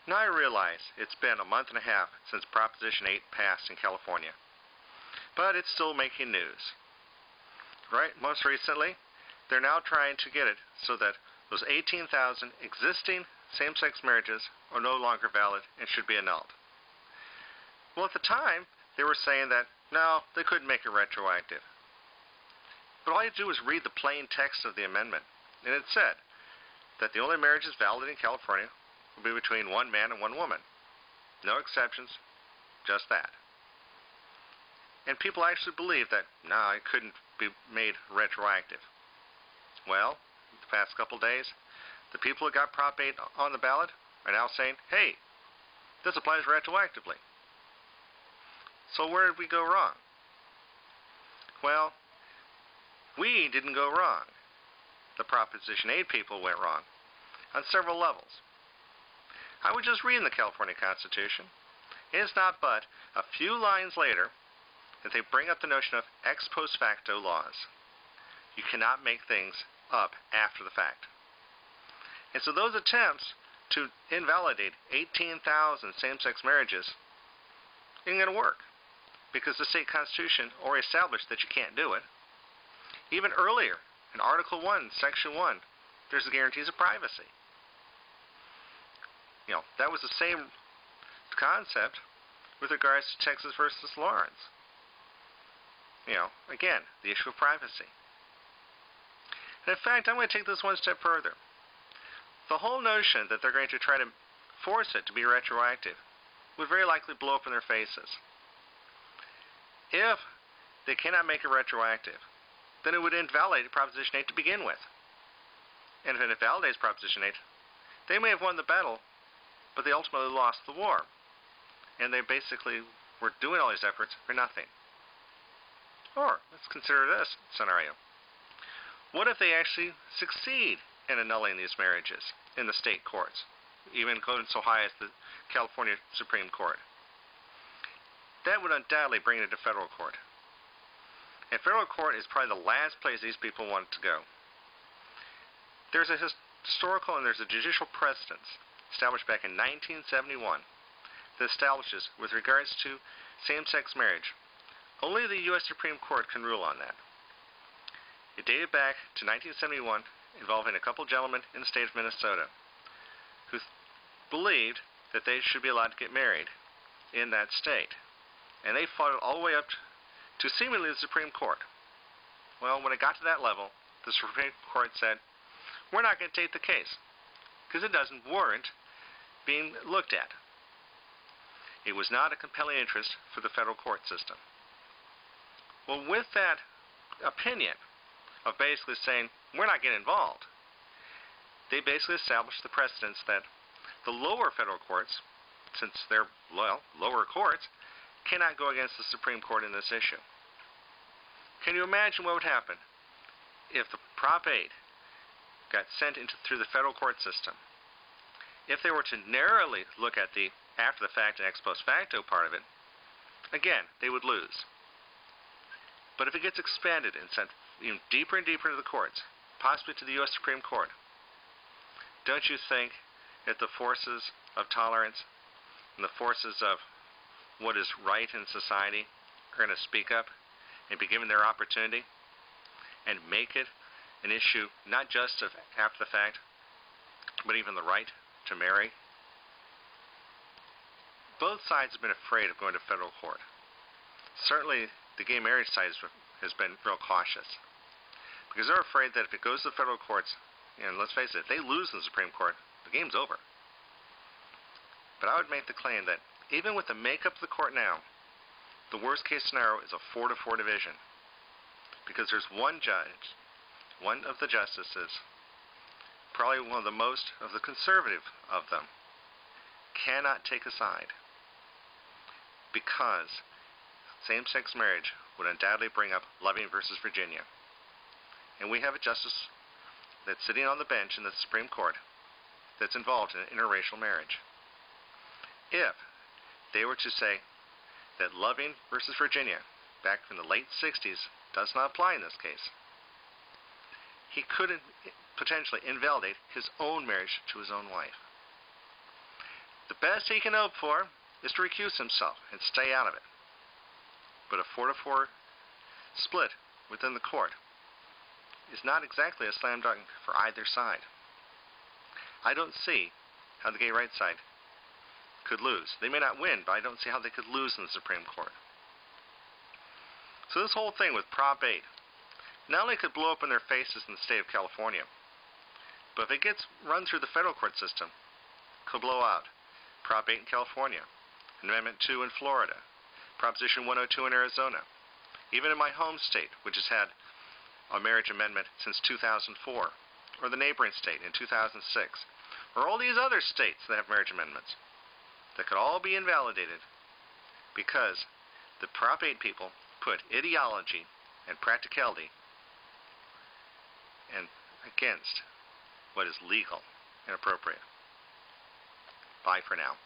Now I realize it's been a month and a half since Proposition 8 passed in California, but it's still making news. Right? Most recently, they're now trying to get it so that those 18,000 existing same-sex marriages are no longer valid and should be annulled. Well, at the time, they were saying that, no, they couldn't make it retroactive. But all you do is read the plain text of the amendment, and it said that the only marriages valid in California will be between one man and one woman. No exceptions, just that. And people actually believe that, no, it couldn't be made retroactive. Well, the past couple days, the people who got Prop 8 on the ballot are now saying, hey, this applies retroactively. So where did we go wrong? Well, we didn't go wrong. The Proposition 8 people went wrong on several levels. I was just reading the California Constitution. It is not but a few lines later that they bring up the notion of ex post facto laws. You cannot make things up after the fact. And so those attempts to invalidate 18,000 same-sex marriages isn't going to work, because the state constitution already established that you can't do it. Even earlier, in Article 1, Section 1, there's the guarantees of privacy. That was the same concept with regards to Texas versus Lawrence. Again, the issue of privacy. And in fact, I'm going to take this one step further. The whole notion that they're going to try to force it to be retroactive would very likely blow up in their faces. If they cannot make it retroactive, then it would invalidate Proposition 8 to begin with. And if it invalidates Proposition 8, they may have won the battle, but they ultimately lost the war. And they basically were doing all these efforts for nothing. Or, let's consider this scenario. What if they actually succeed in annulling these marriages in the state courts, even going so high as the California Supreme Court? That would undoubtedly bring it to federal court. And federal court is probably the last place these people want to go. There's a historical and there's a judicial precedence established back in 1971 that establishes, with regards to same-sex marriage, only the U.S. Supreme Court can rule on that. It dated back to 1971, involving a couple gentlemen in the state of Minnesota who believed that they should be allowed to get married in that state. And they fought it all the way up to seemingly the Supreme Court. Well, when it got to that level, the Supreme Court said, we're not going to take the case because it doesn't warrant being looked at. It was not a compelling interest for the federal court system. Well, with that opinion of basically saying, we're not getting involved, they basically established the precedence that the lower federal courts, since they're, lower courts, cannot go against the Supreme Court in this issue. Can you imagine what would happen if the Prop 8 got sent through the federal court system? If they were to narrowly look at the after the fact and ex post facto part of it, again, they would lose. But if it gets expanded and sent even deeper and deeper into the courts, possibly to the U.S. Supreme Court, don't you think that the forces of tolerance and the forces of what is right in society are going to speak up and be given their opportunity and make it an issue not just of after the fact, but even the right to marry? Both sides have been afraid of going to federal court. Certainly, the gay marriage side has been real cautious, because they're afraid that if it goes to the federal courts, and let's face it, if they lose in the Supreme Court, the game's over. But I would make the claim that even with the makeup of the court now, the worst case scenario is a 4-4 division, because there's one judge, one of the justices, probably one of the most of the conservative of them, cannot take a side, because same-sex marriage would undoubtedly bring up Loving versus Virginia. And we have a justice that's sitting on the bench in the Supreme Court that's involved in interracial marriage. If they were to say that Loving versus Virginia, back in the late 60s, does not apply in this case, he could potentially invalidate his own marriage to his own wife. The best he can hope for is to recuse himself and stay out of it. But a 4-4 split within the court is not exactly a slam dunk for either side. I don't see how the gay rights side could lose. They may not win, but I don't see how they could lose in the Supreme Court. So this whole thing with Prop 8 not only could blow up in their faces in the state of California, but if it gets run through the federal court system, it could blow out Prop 8 in California, Amendment 2 in Florida, Proposition 102 in Arizona, even in my home state, which has had a marriage amendment since 2004, or the neighboring state in 2006, or all these other states that have marriage amendments, that could all be invalidated because the Prop 8 people put ideology and practicality and against what is legal and appropriate. Bye for now.